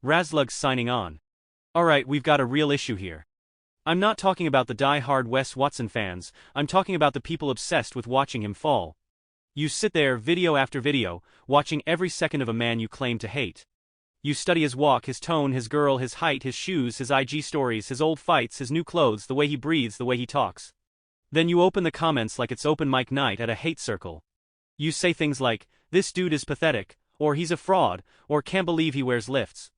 Razlug signing on. Alright, we've got a real issue here. I'm not talking about the die-hard Wes Watson fans, I'm talking about the people obsessed with watching him fall. You sit there, video after video, watching every second of a man you claim to hate. You study his walk, his tone, his girl, his height, his shoes, his IG stories, his old fights, his new clothes, the way he breathes, the way he talks. Then you open the comments like it's open mic night at a hate circle. You say things like, this dude is pathetic, or he's a fraud, or can't believe he wears lifts.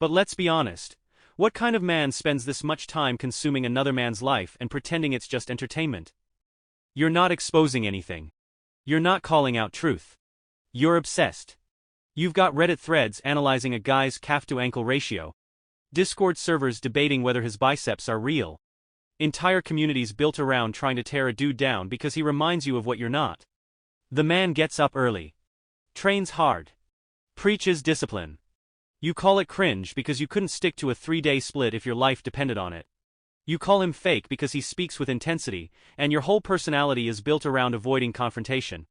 But let's be honest. What kind of man spends this much time consuming another man's life and pretending it's just entertainment? You're not exposing anything. You're not calling out truth. You're obsessed. You've got Reddit threads analyzing a guy's calf-to-ankle ratio. Discord servers debating whether his biceps are real. Entire communities built around trying to tear a dude down because he reminds you of what you're not. The man gets up early. Trains hard. Preaches discipline. You call it cringe because you couldn't stick to a 3-day split if your life depended on it. You call him fake because he speaks with intensity, and your whole personality is built around avoiding confrontation.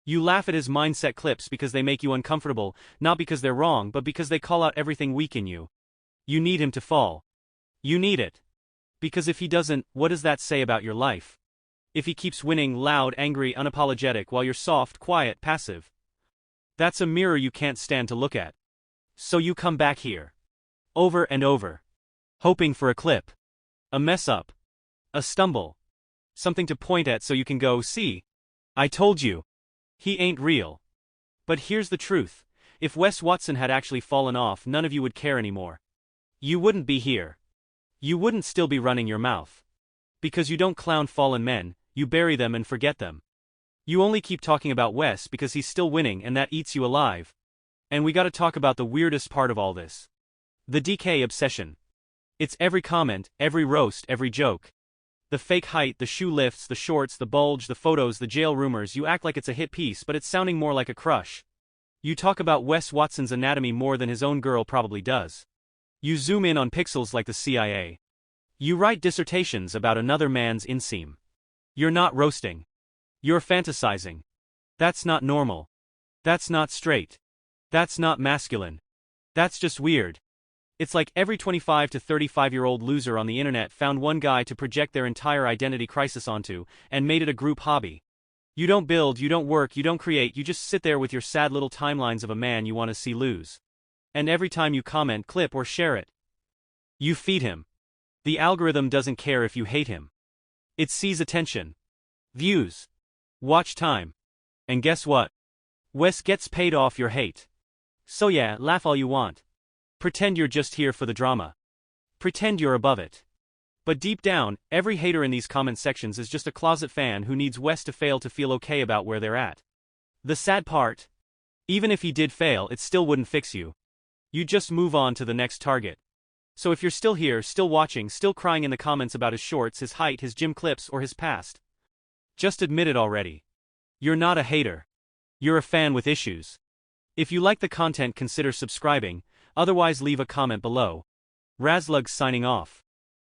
You laugh at his mindset clips because they make you uncomfortable, not because they're wrong but because they call out everything weak in you. You need him to fall. You need it. Because if he doesn't, what does that say about your life? If he keeps winning, loud, angry, unapologetic while you're soft, quiet, passive. That's a mirror you can't stand to look at. So you come back here. Over and over. Hoping for a clip. A mess up. A stumble. Something to point at so you can go, see? I told you. He ain't real. But here's the truth. If Wes Watson had actually fallen off, none of you would care anymore. You wouldn't be here. You wouldn't still be running your mouth. Because you don't clown fallen men, you bury them and forget them. You only keep talking about Wes because he's still winning and that eats you alive. And we gotta talk about the weirdest part of all this. The DK obsession. It's every comment, every roast, every joke. The fake height, the shoe lifts, the shorts, the bulge, the photos, the jail rumors. You act like it's a hit piece but it's sounding more like a crush. You talk about Wes Watson's anatomy more than his own girl probably does. You zoom in on pixels like the CIA. You write dissertations about another man's inseam. You're not roasting. You're fantasizing. That's not normal. That's not straight. That's not masculine. That's just weird. It's like every 25 to 35-year-old loser on the internet found one guy to project their entire identity crisis onto, and made it a group hobby. You don't build, you don't work, you don't create, you just sit there with your sad little timelines of a man you want to see lose. And every time you comment, clip, or share it, you feed him. The algorithm doesn't care if you hate him. It sees attention, views, watch time. And guess what? Wes gets paid off your hate. So yeah, laugh all you want. Pretend you're just here for the drama. Pretend you're above it. But deep down, every hater in these comment sections is just a closet fan who needs Wes to fail to feel okay about where they're at. The sad part? Even if he did fail, it still wouldn't fix you. You'd just move on to the next target. So if you're still here, still watching, still crying in the comments about his shorts, his height, his gym clips, or his past, just admit it already. You're not a hater. You're a fan with issues. If you like the content, consider subscribing, otherwise leave a comment below. Razlug signing off.